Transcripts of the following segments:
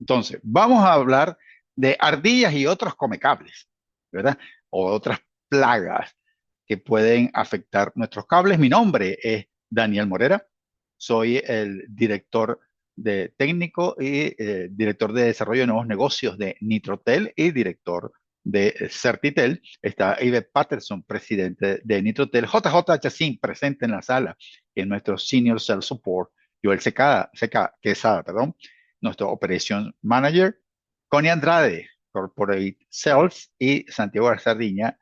Entonces, vamos a hablar de ardillas y otros comecables, ¿verdad? O otras plagas que pueden afectar nuestros cables. Mi nombre es Daniel Morera, soy el director de técnico y director de desarrollo de nuevos negocios de Nitrotel y director de Certitel. Está Ive Patterson, presidente de Nitrotel. JJ Chacín, presente en la sala, que es nuestro Senior Sales Support. Joel Quesada, perdón, nuestro Operation Manager. Connie Andrade, Corporate Sales, y Santiago Sardiña,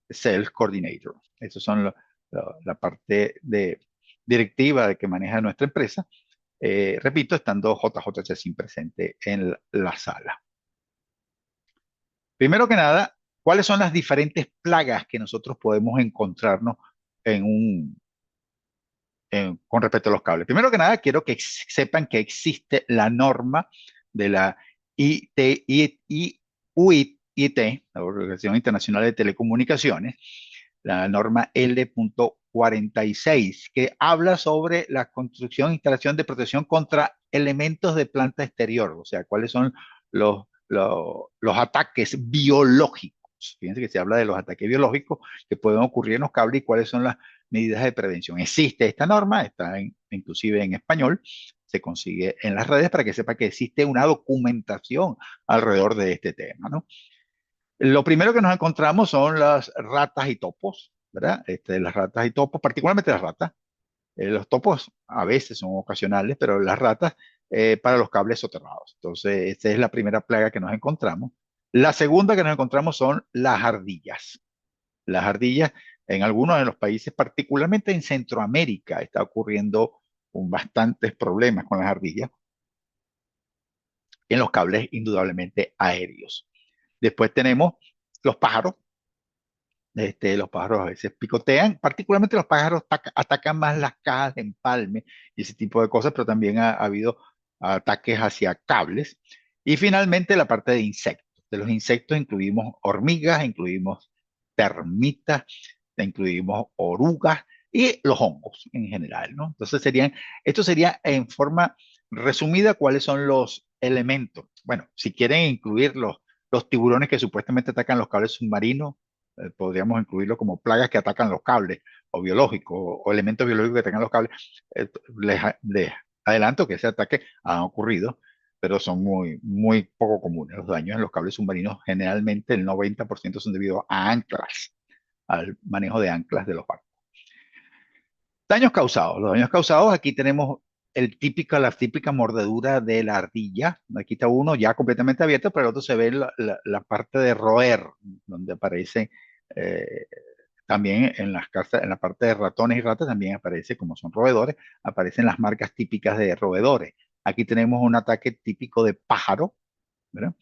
Sales Coordinator. Esas son la parte de directiva de que maneja nuestra empresa. Repito, estando JJ Chacín presente en la sala. Primero que nada, ¿cuáles son las diferentes plagas que nosotros podemos encontrarnos en con respecto a los cables? Primero que nada, quiero que sepan que existe la norma de la UIT, la Organización Internacional de Telecomunicaciones, la norma L.46, que habla sobre la construcción e instalación de protección contra elementos de planta exterior, o sea, cuáles son los ataques biológicos. Fíjense que se habla de los ataques biológicos que pueden ocurrir en los cables y cuáles son las medidas de prevención. Existe esta norma, está inclusive en español, se consigue en las redes para que sepa que existe una documentación alrededor de este tema, ¿no? Lo primero que nos encontramos son las ratas y topos, ¿verdad? Las ratas y topos, particularmente las ratas. Los topos a veces son ocasionales, pero las ratas para los cables soterrados. Entonces, esta es la primera plaga que nos encontramos. La segunda que nos encontramos son las ardillas. Las ardillas en algunos de los países, particularmente en Centroamérica, está ocurriendo bastantes problemas con las ardillas en los cables indudablemente aéreos. Después tenemos los pájaros. Los pájaros a veces picotean, particularmente los pájaros atacan más las cajas de empalme y ese tipo de cosas, pero también ha habido ataques hacia cables. Y finalmente la parte de insectos. De los insectos incluimos hormigas, incluimos termitas, incluimos orugas y los hongos en general, ¿no? Entonces esto sería en forma resumida cuáles son los elementos. Bueno, si quieren incluir los tiburones que supuestamente atacan los cables submarinos, podríamos incluirlo como plagas que atacan los cables o biológicos o elementos biológicos que atacan los cables. Les adelanto que ese ataque ha ocurrido, pero son muy poco comunes. Los daños en los cables submarinos, generalmente el 90% son debido a anclas, al manejo de anclas de los barcos. Daños causados. Los daños causados, aquí tenemos la típica mordedura de la ardilla. Aquí está uno ya completamente abierto, pero el otro se ve la parte de roer, donde aparece eh, también en la parte de ratones y ratas, también aparece, como son roedores, aparecen las marcas típicas de roedores. Aquí tenemos un ataque típico de pájaro, ¿verdad?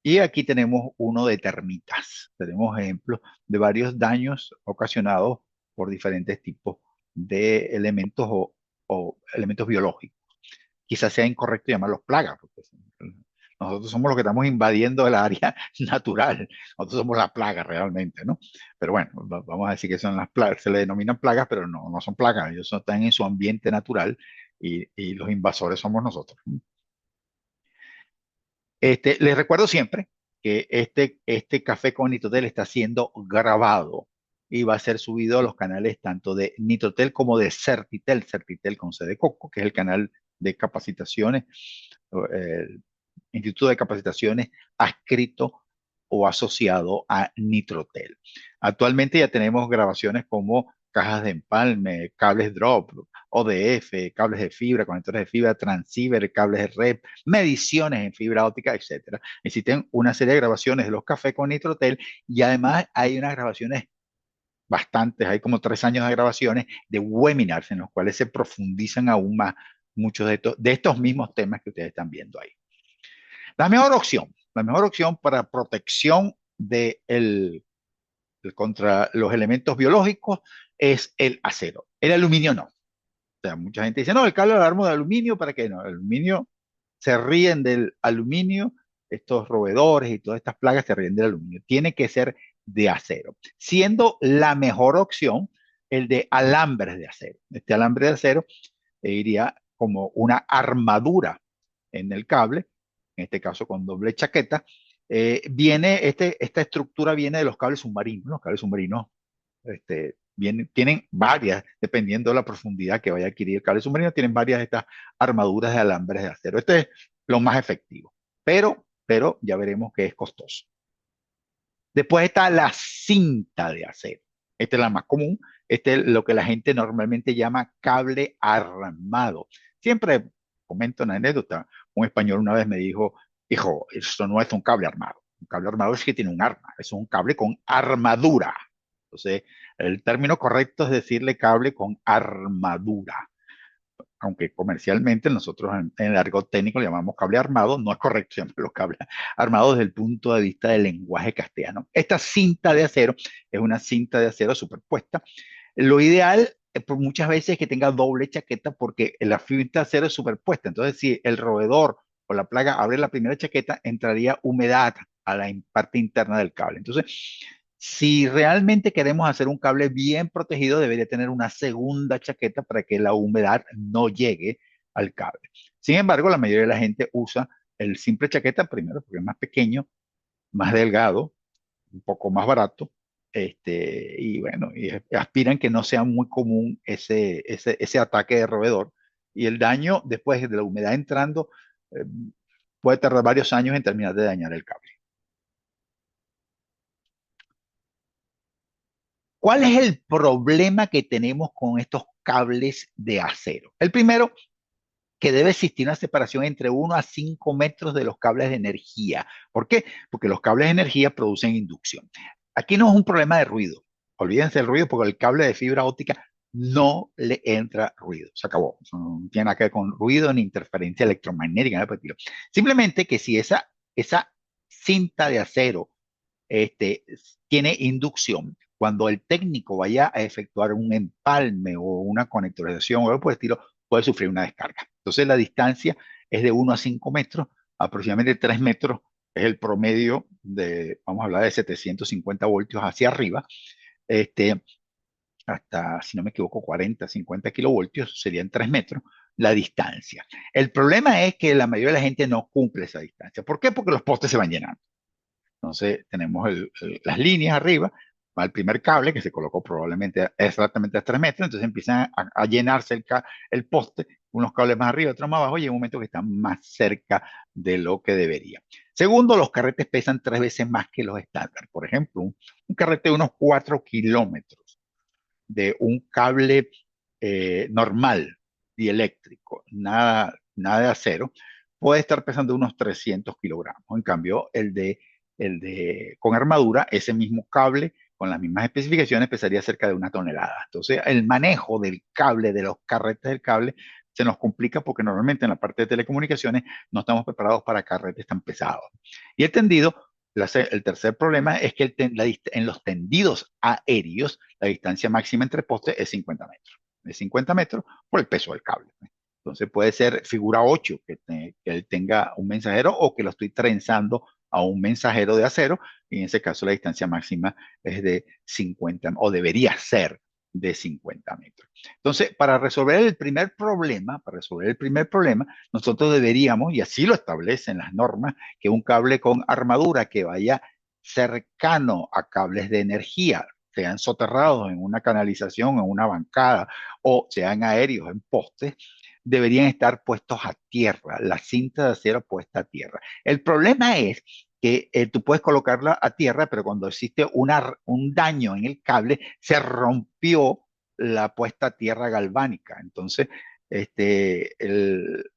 Y aquí tenemos uno de termitas. Tenemos ejemplos de varios daños ocasionados por diferentes tipos de elementos o elementos biológicos. Quizás sea incorrecto llamarlos plagas, porque nosotros somos los que estamos invadiendo el área natural. Nosotros somos la plaga realmente, ¿no? Pero bueno, vamos a decir que son las plagas, se le denominan plagas, pero no son plagas. Ellos están en su ambiente natural y los invasores somos nosotros. Les recuerdo siempre que este Café con Nitrotel está siendo grabado y va a ser subido a los canales tanto de Nitrotel como de Certitel, Certitel con C de Coco, que es el canal de capacitaciones, el Instituto de Capacitaciones adscrito o asociado a Nitrotel. Actualmente ya tenemos grabaciones como cajas de empalme, cables drop, ODF, cables de fibra, conectores de fibra, transceiver, cables de red, mediciones en fibra óptica, etcétera. Existen una serie de grabaciones de los cafés con Nitrotel y además hay unas grabaciones bastantes, hay como 3 años de grabaciones de webinars en los cuales se profundizan aún más muchos de estos mismos temas que ustedes están viendo ahí. La mejor opción para protección contra los elementos biológicos es el acero. El aluminio no. O sea, mucha gente dice, no, el cable lo armo de aluminio, ¿para qué no? El aluminio, se ríen del aluminio, estos roedores y todas estas plagas se ríen del aluminio. Tiene que ser de acero, siendo la mejor opción el de alambres de acero. Este alambre de acero iría como una armadura en el cable en este caso con doble chaqueta, esta estructura viene de los cables submarinos. Los cables submarinos tienen varias, dependiendo de la profundidad que vaya a adquirir el cable submarino, tienen varias de estas armaduras de alambres de acero. Este es lo más efectivo, pero ya veremos que es costoso. Después está la cinta de acero. Esta es la más común. Este es lo que la gente normalmente llama cable armado. Siempre comento una anécdota. Un español una vez me dijo, hijo, esto no es un cable armado. Un cable armado es que tiene un arma. Es un cable con armadura. Entonces, el término correcto es decirle cable con armadura, aunque comercialmente nosotros en el argot técnico le llamamos cable armado, no es correcto llamarlo cable armado desde el punto de vista del lenguaje castellano. Esta cinta de acero es una cinta de acero superpuesta. Lo ideal por muchas veces es que tenga doble chaqueta porque la cinta de acero es superpuesta. Entonces, si el roedor o la plaga abre la primera chaqueta, entraría humedad a la parte interna del cable. Entonces, si realmente queremos hacer un cable bien protegido, debería tener una segunda chaqueta para que la humedad no llegue al cable. Sin embargo, la mayoría de la gente usa el simple chaqueta primero porque es más pequeño, más delgado, un poco más barato, y bueno, y aspiran que no sea muy común ese ataque de roedor. Y el daño después de la humedad entrando eh, puede tardar varios años en terminar de dañar el cable. ¿Cuál es el problema que tenemos con estos cables de acero? El primero, que debe existir una separación entre 1 a 5 metros de los cables de energía. ¿Por qué? Porque los cables de energía producen inducción. Aquí no es un problema de ruido. Olvídense del ruido porque el cable de fibra óptica no le entra ruido. Se acabó. Eso no tiene nada que ver con ruido ni interferencia electromagnética. Nada por el estilo. Simplemente que si esa cinta de acero este, tiene inducción. Cuando el técnico vaya a efectuar un empalme o una conectorización o algo por el estilo, puede sufrir una descarga. Entonces la distancia es de 1 a 5 metros, aproximadamente 3 metros es el promedio de, vamos a hablar de 750 voltios hacia arriba, este, hasta, si no me equivoco, 40, 50 kilovoltios, serían 3 metros la distancia. El problema es que la mayoría de la gente no cumple esa distancia. ¿Por qué? Porque los postes se van llenando. Entonces tenemos las líneas arriba, va el primer cable que se colocó probablemente exactamente a 3 metros, entonces empiezan a llenarse el poste, unos cables más arriba, otros más abajo, y en un momento que están más cerca de lo que debería. Segundo, los carretes pesan 3 veces más que los estándar. Por ejemplo, un carrete de unos 4 kilómetros de un cable normal y eléctrico, nada de acero, puede estar pesando unos 300 kilogramos. En cambio, el de con armadura, ese mismo cable con las mismas especificaciones pesaría cerca de 1 tonelada. Entonces, el manejo del cable, de los carretes del cable, se nos complica porque normalmente en la parte de telecomunicaciones no estamos preparados para carretes tan pesados. Y el tendido, el tercer problema es que en los tendidos aéreos, la distancia máxima entre postes es 50 metros. Es 50 metros por el peso del cable. Entonces puede ser figura 8 que él tenga un mensajero o que lo estoy trenzando a un mensajero de acero y en ese caso la distancia máxima es de 50 o debería ser de 50 metros. Entonces, para resolver el primer problema, nosotros deberíamos, y así lo establecen las normas, que un cable con armadura que vaya cercano a cables de energía, sean soterrados en una canalización, en una bancada o sean aéreos en postes, deberían estar puestos a tierra, la cinta de acero puesta a tierra. El problema es que tú puedes colocarla a tierra, pero cuando existe un daño en el cable, se rompió la puesta a tierra galvánica. Entonces,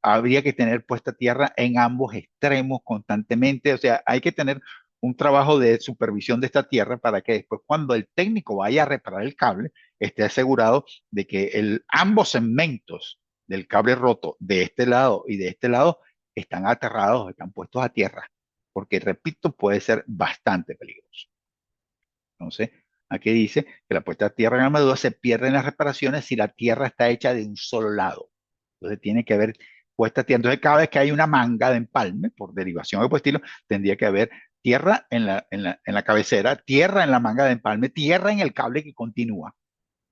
habría que tener puesta a tierra en ambos extremos constantemente. O sea, hay que tener un trabajo de supervisión de esta tierra para que después, cuando el técnico vaya a reparar el cable, esté asegurado de que ambos segmentos del cable roto de este lado y de este lado están aterrados, están puestos a tierra, porque repito, puede ser bastante peligroso. Entonces, aquí dice que la puesta a tierra en armadura se pierde en las reparaciones si la tierra está hecha de un solo lado. Entonces tiene que haber puesta a tierra. Entonces cada vez que hay una manga de empalme, por derivación o por estilo, tendría que haber tierra en la cabecera, tierra en la manga de empalme, tierra en el cable que continúa.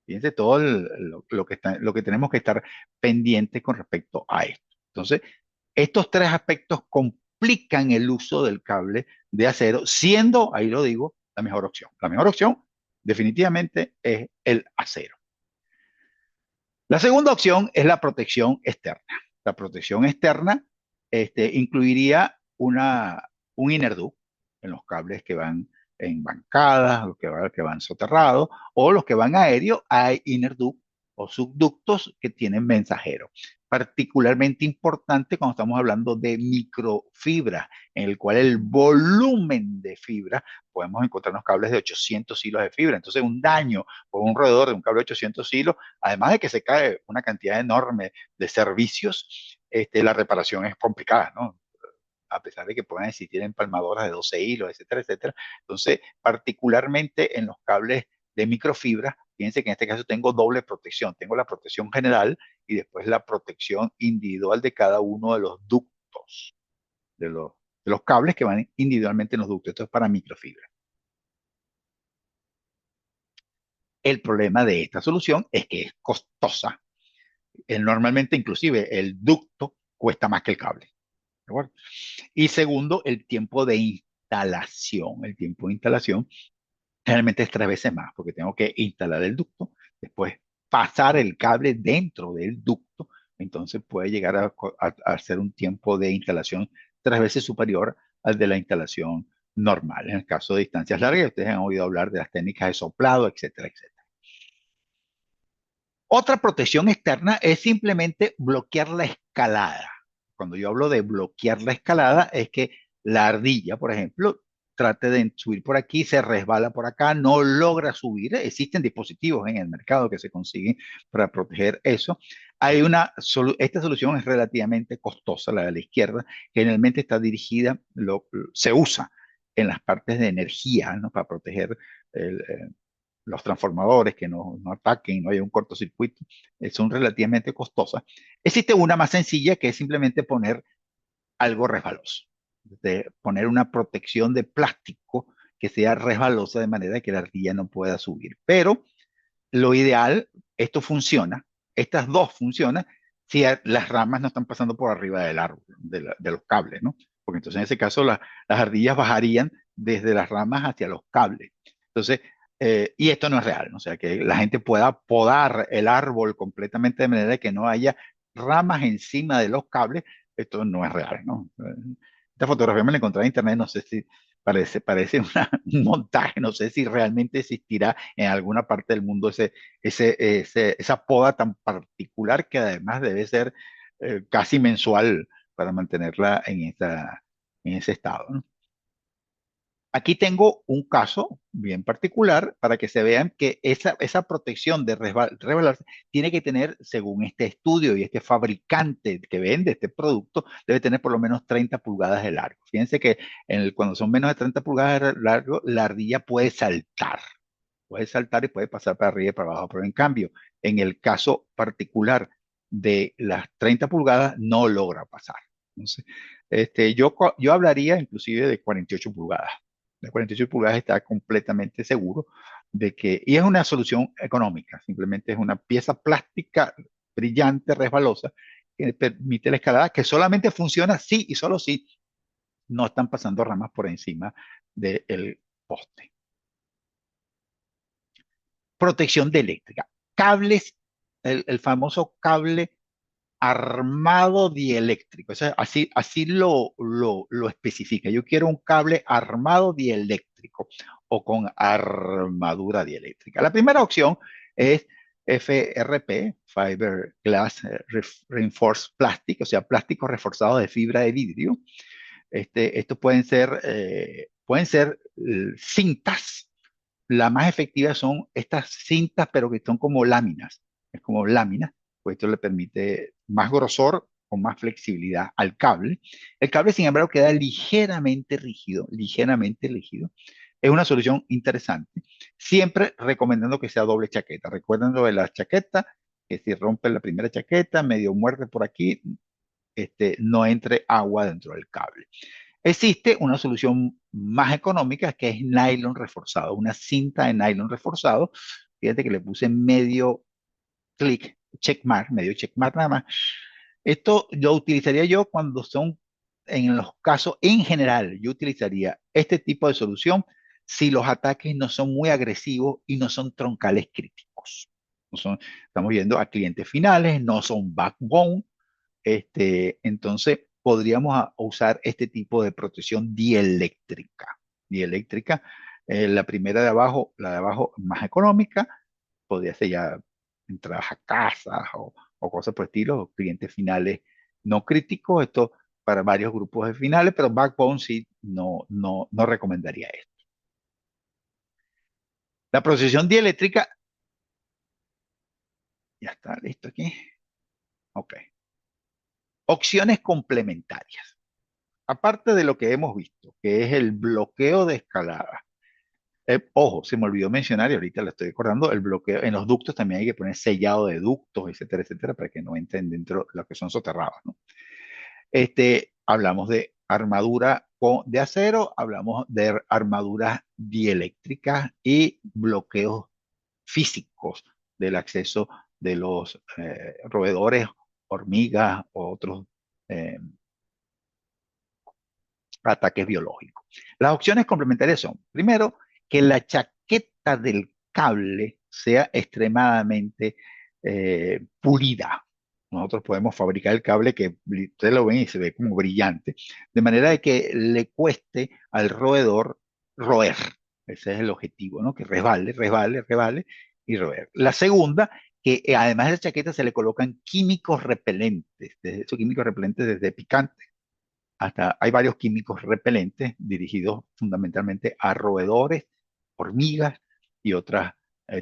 Fíjense todo lo que tenemos que estar pendientes con respecto a esto. Entonces, estos tres aspectos complican el uso del cable de acero, siendo, ahí lo digo, la mejor opción. La mejor opción definitivamente es el acero. La segunda opción es la protección externa. La protección externa incluiría un inner duct en los cables que van en bancadas, que van soterrados, o los que van aéreos, hay inner duct o subductos que tienen mensajero. Particularmente importante cuando estamos hablando de microfibra, en el cual el volumen de fibra, podemos encontrarnos cables de 800 hilos de fibra. Entonces, un daño o un roedor de un cable de 800 hilos, además de que se cae una cantidad enorme de servicios, la reparación es complicada, ¿no? A pesar de que puedan existir empalmadoras de 12 hilos, etcétera, etcétera. Entonces, particularmente en los cables de microfibra, fíjense que en este caso tengo doble protección. Tengo la protección general y después la protección individual de cada uno de los ductos, de los, de los cables que van individualmente en los ductos. Esto es para microfibra. El problema de esta solución es que es costosa. Normalmente, inclusive, el ducto cuesta más que el cable. ¿De acuerdo? Y segundo, el tiempo de instalación. El tiempo de instalación realmente es 3 veces más, porque tengo que instalar el ducto, después pasar el cable dentro del ducto, entonces puede llegar a ser un tiempo de instalación 3 veces superior al de la instalación normal. En el caso de distancias largas, ustedes han oído hablar de las técnicas de soplado, etcétera, etcétera. Otra protección externa es simplemente bloquear la escalada. Cuando yo hablo de bloquear la escalada, es que la ardilla, por ejemplo, trate de subir por aquí, se resbala por acá, no logra subir. Existen dispositivos en el mercado que se consiguen para proteger eso. Esta solución es relativamente costosa, la de la izquierda. Generalmente está dirigida, se usa en las partes de energía, ¿no? Para proteger el, los transformadores, que no ataquen, no haya un cortocircuito, son relativamente costosas. Existe una más sencilla que es simplemente poner algo resbaloso, de poner una protección de plástico que sea resbalosa de manera que la ardilla no pueda subir. Pero lo ideal, esto funciona, estas dos funcionan si las ramas no están pasando por arriba del árbol, de los cables, ¿no? Porque entonces en ese caso las ardillas bajarían desde las ramas hacia los cables. Entonces, y esto no es real, ¿no? O sea, que la gente pueda podar el árbol completamente de manera que no haya ramas encima de los cables, esto no es real, ¿no? Esta fotografía me la encontré en internet, no sé si parece un montaje, no sé si realmente existirá en alguna parte del mundo esa poda tan particular que además debe ser casi mensual para mantenerla en ese estado, ¿no? Aquí tengo un caso bien particular para que se vean que esa protección de resbalarse tiene que tener, según este estudio y este fabricante que vende este producto, debe tener por lo menos 30 pulgadas de largo. Fíjense que cuando son menos de 30 pulgadas de largo, la ardilla puede saltar y puede pasar para arriba y para abajo, pero en cambio, en el caso particular de las 30 pulgadas, no logra pasar. Entonces, yo hablaría inclusive de 48 pulgadas. De 48 pulgadas está completamente seguro de que, y es una solución económica, simplemente es una pieza plástica brillante, resbalosa, que permite la escalada, que solamente funciona si y solo si no están pasando ramas por encima del poste. Protección de eléctrica. Cables, el famoso cable armado dieléctrico. O sea, así lo especifica. Yo quiero un cable armado dieléctrico o con armadura dieléctrica. La primera opción es FRP, Fiber Glass Reinforced Plastic, o sea, plástico reforzado de fibra de vidrio. Estos pueden ser cintas. La más efectiva son estas cintas, pero que son como láminas. Es como láminas, pues esto le permite más grosor o más flexibilidad al cable. El cable, sin embargo, queda ligeramente rígido, ligeramente rígido. Es una solución interesante. Siempre recomendando que sea doble chaqueta. Recuerden lo de la chaqueta, que si rompe la primera chaqueta, medio muerde por aquí, no entre agua dentro del cable. Existe una solución más económica que es nylon reforzado, una cinta de nylon reforzado. Fíjate que le puse medio clic, checkmark, medio checkmark nada más. Esto lo utilizaría yo cuando son en los casos, en general, yo utilizaría este tipo de solución si los ataques no son muy agresivos y no son troncales críticos. Estamos viendo a clientes finales, no son backbone, entonces podríamos usar este tipo de protección dieléctrica. Dieléctrica, la primera de abajo, la de abajo más económica, podría ser ya entradas a casas o cosas por el estilo, clientes finales no críticos, esto para varios grupos de finales, pero backbone sí no recomendaría esto. La protección dieléctrica, ya está listo aquí. Ok. Opciones complementarias. Aparte de lo que hemos visto, que es el bloqueo de escalada. Ojo, se me olvidó mencionar y ahorita lo estoy recordando, el bloqueo en los ductos también hay que poner sellado de ductos, etcétera, etcétera, para que no entren dentro de lo que son soterrados, ¿no? Hablamos de armadura de acero, hablamos de armaduras dieléctricas y bloqueos físicos del acceso de los roedores, hormigas o otros eh, ataques biológicos. Las opciones complementarias son, primero, que la chaqueta del cable sea extremadamente pulida. Nosotros podemos fabricar el cable que ustedes lo ven y se ve como brillante, de manera de que le cueste al roedor roer. Ese es el objetivo, ¿no? Que resbale, resbale, resbale y roer. La segunda, que además de la chaqueta se le colocan químicos repelentes, desde esos químicos repelentes desde picantes hasta hay varios químicos repelentes dirigidos fundamentalmente a roedores, hormigas y otras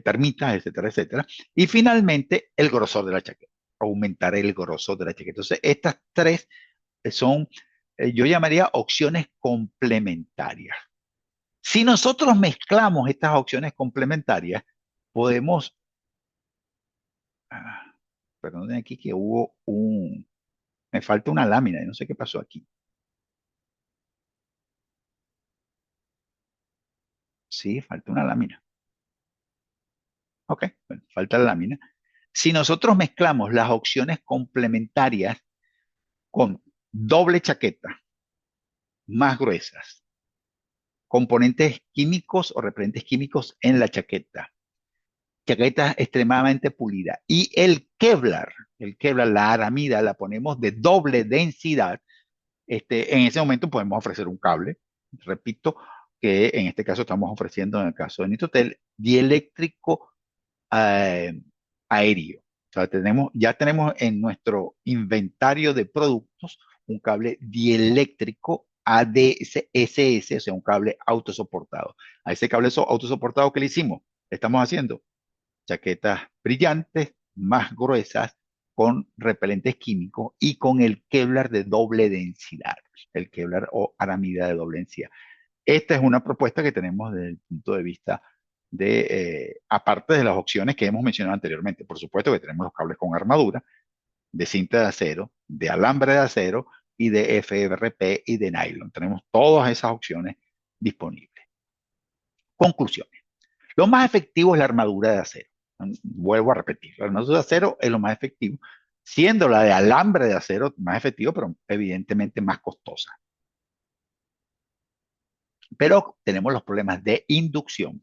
termitas, etcétera, etcétera. Y finalmente, el grosor de la chaqueta, aumentar el grosor de la chaqueta. Entonces, estas tres son, yo llamaría opciones complementarias. Si nosotros mezclamos estas opciones complementarias, podemos, ah, perdón aquí que me falta una lámina, y no sé qué pasó aquí. Sí, falta una lámina. Ok, bueno, falta la lámina. Si nosotros mezclamos las opciones complementarias con doble chaqueta, más gruesas, componentes químicos o repelentes químicos en la chaqueta, chaqueta extremadamente pulida y el Kevlar, la aramida, la ponemos de doble densidad, en ese momento podemos ofrecer un cable, repito, que en este caso estamos ofreciendo en el caso de Nitrotel, dieléctrico eh, aéreo. O sea, ya tenemos en nuestro inventario de productos un cable dieléctrico ADSS, o sea, un cable autosoportado. A ese cable autosoportado que le hicimos, le estamos haciendo chaquetas brillantes, más gruesas, con repelentes químicos y con el Kevlar de doble densidad, el Kevlar o aramida de doble densidad. Esta es una propuesta que tenemos desde el punto de vista aparte de las opciones que hemos mencionado anteriormente. Por supuesto que tenemos los cables con armadura, de cinta de acero, de alambre de acero y de FRP y de nylon. Tenemos todas esas opciones disponibles. Conclusiones. Lo más efectivo es la armadura de acero. Vuelvo a repetir, la armadura de acero es lo más efectivo, siendo la de alambre de acero más efectivo, pero evidentemente más costosa. Pero tenemos los problemas de inducción,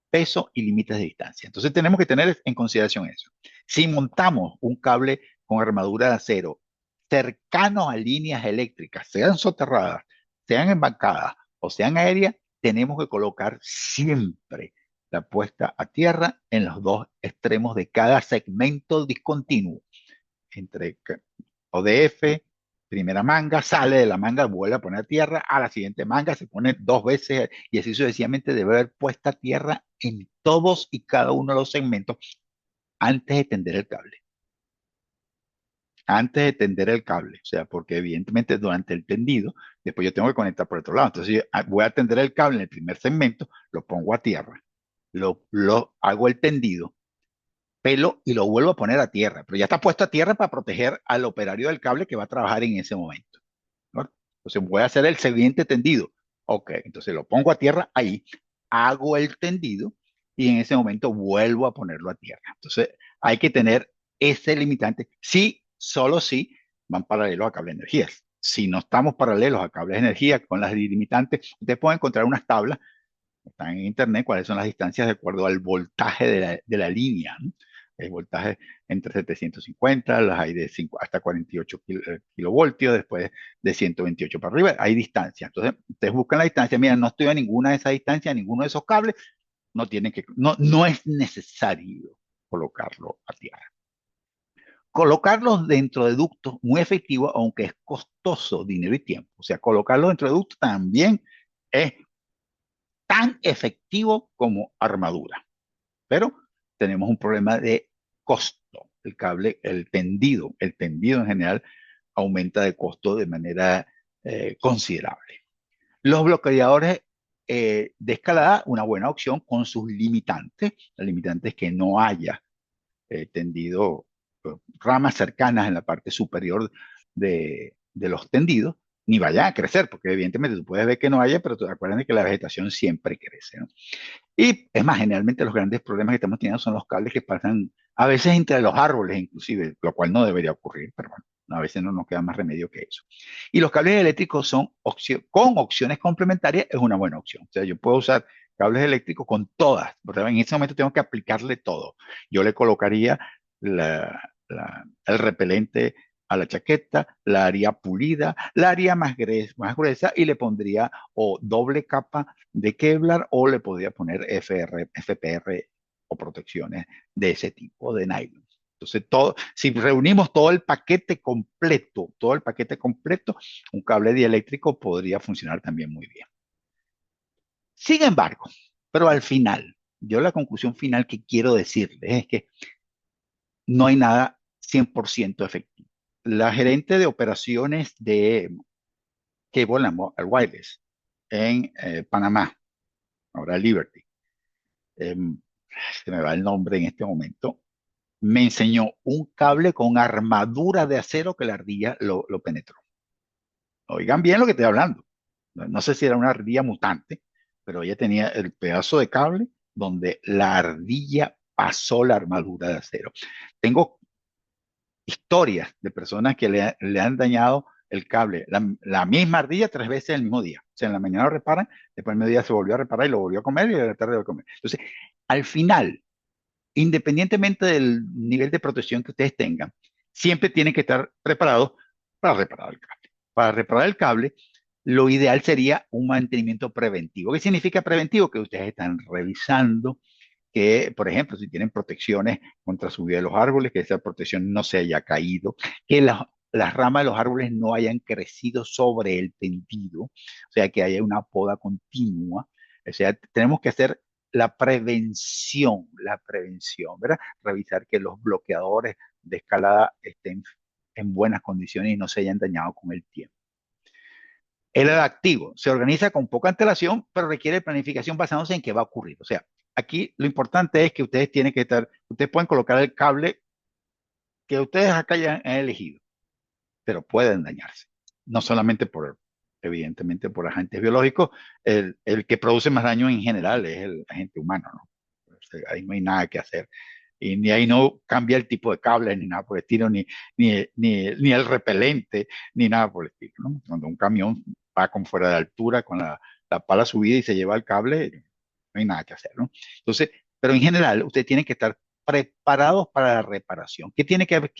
peso y límites de distancia. Entonces tenemos que tener en consideración eso. Si montamos un cable con armadura de acero cercano a líneas eléctricas, sean soterradas, sean embarcadas o sean aéreas, tenemos que colocar siempre la puesta a tierra en los dos extremos de cada segmento discontinuo entre ODF, primera manga, sale de la manga, vuelve a poner a tierra, a la siguiente manga se pone dos veces y así sucesivamente debe haber puesta a tierra en todos y cada uno de los segmentos antes de tender el cable. Antes de tender el cable, o sea, porque evidentemente durante el tendido, después yo tengo que conectar por otro lado. Entonces voy a tender el cable en el primer segmento, lo pongo a tierra, lo hago el tendido, pelo y lo vuelvo a poner a tierra, pero ya está puesto a tierra para proteger al operario del cable que va a trabajar en ese momento, ¿no? Entonces voy a hacer el siguiente tendido. Ok, entonces lo pongo a tierra ahí, hago el tendido y en ese momento vuelvo a ponerlo a tierra. Entonces hay que tener ese limitante. Sí, solo si van paralelos a cable de energías. Si no estamos paralelos a cables de energía con las delimitantes, ustedes pueden encontrar unas tablas, están en internet, cuáles son las distancias de acuerdo al voltaje de la línea, ¿no? El voltaje entre 750, las hay de hasta 48 kilovoltios, después de 128 para arriba, hay distancias. Entonces, ustedes buscan la distancia, mira, no estoy a ninguna de esas distancias, a ninguno de esos cables, no es necesario colocarlo a tierra. Colocarlos dentro de ductos muy efectivo, aunque es costoso dinero y tiempo. O sea, colocarlos dentro de ductos también es tan efectivo como armadura. Pero tenemos un problema de costo. El cable, el tendido en general aumenta de costo de manera considerable. Los bloqueadores de escalada, una buena opción con sus limitantes. La limitante es que no haya tendido, ramas cercanas en la parte superior de los tendidos, ni vayan a crecer, porque evidentemente tú puedes ver que no haya, pero acuérdense que la vegetación siempre crece, ¿no? Y es más, generalmente los grandes problemas que estamos teniendo son los cables que pasan a veces entre los árboles, inclusive, lo cual no debería ocurrir, pero bueno, a veces no nos queda más remedio que eso. Y los cables eléctricos con opciones complementarias es una buena opción. O sea, yo puedo usar cables eléctricos con todas, porque en ese momento tengo que aplicarle todo. Yo le colocaría el repelente a la chaqueta, la haría pulida, la haría más gruesa y le pondría o doble capa de Kevlar o le podría poner FPR o protecciones de ese tipo de nylon. Entonces, si reunimos todo el paquete completo, un cable dieléctrico podría funcionar también muy bien. Sin embargo, pero al final, yo la conclusión final que quiero decirles es que no hay nada 100% efectivo. La gerente de operaciones de Cable and Wireless en Panamá, ahora Liberty, eh, se me va el nombre en este momento, me enseñó un cable con armadura de acero que la ardilla lo penetró. Oigan bien lo que estoy hablando. No sé si era una ardilla mutante, pero ella tenía el pedazo de cable donde la ardilla pasó la armadura de acero. Tengo historias de personas que le han dañado el cable, la misma ardilla 3 veces el mismo día. O sea, en la mañana lo reparan, después el mediodía se volvió a reparar y lo volvió a comer y a la tarde lo comer. Entonces, al final, independientemente del nivel de protección que ustedes tengan, siempre tienen que estar preparados para reparar el cable. Para reparar el cable, lo ideal sería un mantenimiento preventivo. ¿Qué significa preventivo? Que ustedes están revisando que, por ejemplo, si tienen protecciones contra subida de los árboles, que esa protección no se haya caído, que las ramas de los árboles no hayan crecido sobre el tendido, o sea, que haya una poda continua. O sea, tenemos que hacer la prevención, ¿verdad? Revisar que los bloqueadores de escalada estén en buenas condiciones y no se hayan dañado con el tiempo. El adaptivo se organiza con poca antelación, pero requiere planificación basándose en qué va a ocurrir. O sea, aquí lo importante es que ustedes pueden colocar el cable que ustedes acá ya han elegido, pero pueden dañarse. No solamente evidentemente por agentes biológicos, el que produce más daño en general es el agente humano, ¿no? O sea, ahí no hay nada que hacer. Y ni ahí no cambia el tipo de cable, ni nada por el estilo, ni el repelente, ni nada por el estilo, ¿no? Cuando un camión va con fuera de altura, con la pala subida y se lleva el cable, no hay nada que hacer, ¿no? Entonces, pero en general, usted tiene que estar preparados para la reparación. ¿Qué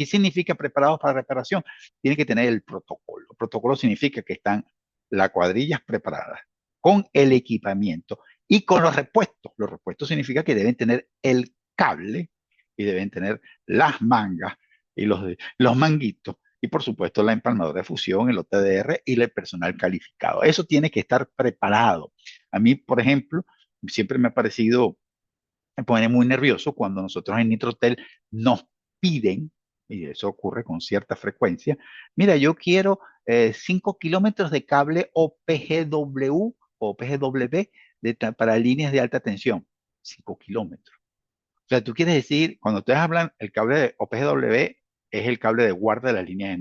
significa preparados para la reparación? Tiene que tener el protocolo. El protocolo significa que están las cuadrillas preparadas con el equipamiento y con los repuestos. Los repuestos significa que deben tener el cable y deben tener las mangas y los manguitos y por supuesto la empalmadora de fusión, el OTDR y el personal calificado. Eso tiene que estar preparado. A mí, por ejemplo, siempre me pone muy nervioso cuando nosotros en Nitrotel nos piden, y eso ocurre con cierta frecuencia, mira, yo quiero 5 kilómetros de cable OPGW o OPGW para líneas de alta tensión. 5 kilómetros. O sea, tú quieres decir, cuando ustedes hablan, el cable de OPGW es el cable de guarda de las líneas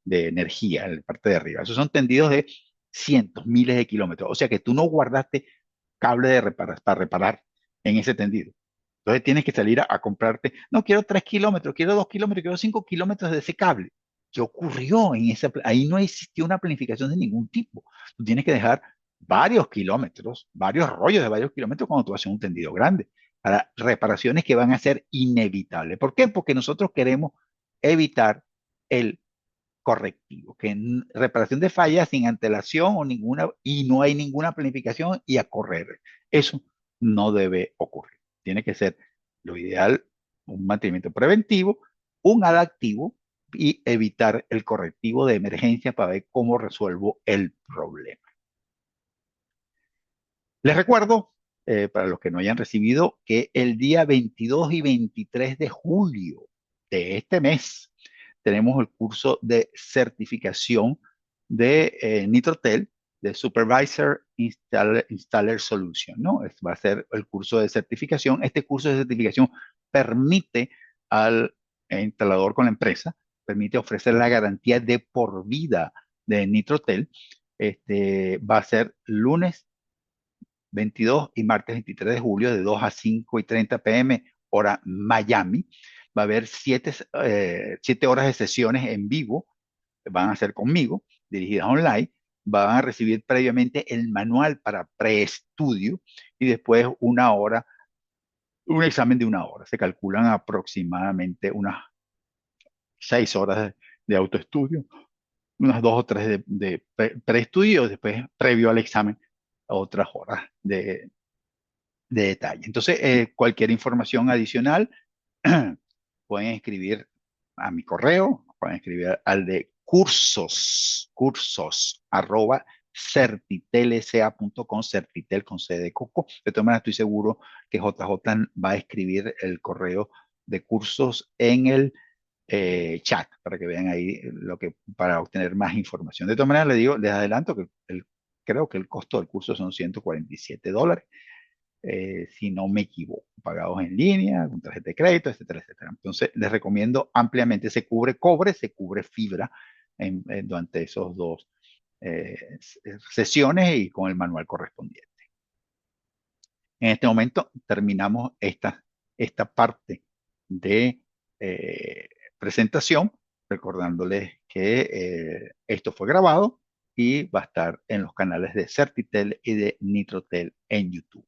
de energía en la parte de arriba. Esos son tendidos de cientos, miles de kilómetros. O sea que tú no guardaste cable para reparar en ese tendido. Entonces tienes que salir a comprarte, no quiero 3 kilómetros, quiero 2 kilómetros, quiero 5 kilómetros de ese cable. ¿Qué ocurrió en esa? Ahí no existió una planificación de ningún tipo. Tú tienes que dejar varios kilómetros, varios rollos de varios kilómetros cuando tú haces un tendido grande, para reparaciones que van a ser inevitables. ¿Por qué? Porque nosotros queremos evitar el correctivo, que en reparación de fallas sin antelación o ninguna, y no hay ninguna planificación y a correr. Eso no debe ocurrir. Tiene que ser lo ideal, un mantenimiento preventivo, un adaptivo y evitar el correctivo de emergencia para ver cómo resuelvo el problema. Les recuerdo, para los que no hayan recibido, que el día 22 y 23 de julio de este mes tenemos el curso de certificación de Nitrotel, de Supervisor Installer Solution, ¿no? Va a ser el curso de certificación. Este curso de certificación permite al instalador con la empresa, permite ofrecer la garantía de por vida de Nitrotel. Va a ser lunes 22 y martes 23 de julio de 2 a 5 y 30 p.m. hora Miami. Va a haber 7 horas de sesiones en vivo, van a ser conmigo, dirigidas online. Van a recibir previamente el manual para preestudio y después una hora, un examen de una hora. Se calculan aproximadamente unas 6 horas de autoestudio, unas 2 o 3 de preestudio, después previo al examen, otras horas de detalle. Entonces, cualquier información adicional pueden escribir a mi correo, pueden escribir al de cursos arroba certitelsa.com, certitel con C de coco. De todas maneras, estoy seguro que JJ va a escribir el correo de cursos en el chat para que vean ahí para obtener más información. De todas maneras, les adelanto que creo que el costo del curso son $147, si no me equivoco, pagados en línea, con tarjeta de crédito, etcétera, etcétera. Entonces, les recomiendo ampliamente, se cubre cobre, se cubre fibra durante esos dos sesiones y con el manual correspondiente. En este momento terminamos esta parte de presentación, recordándoles que esto fue grabado y va a estar en los canales de Certitel y de Nitrotel en YouTube.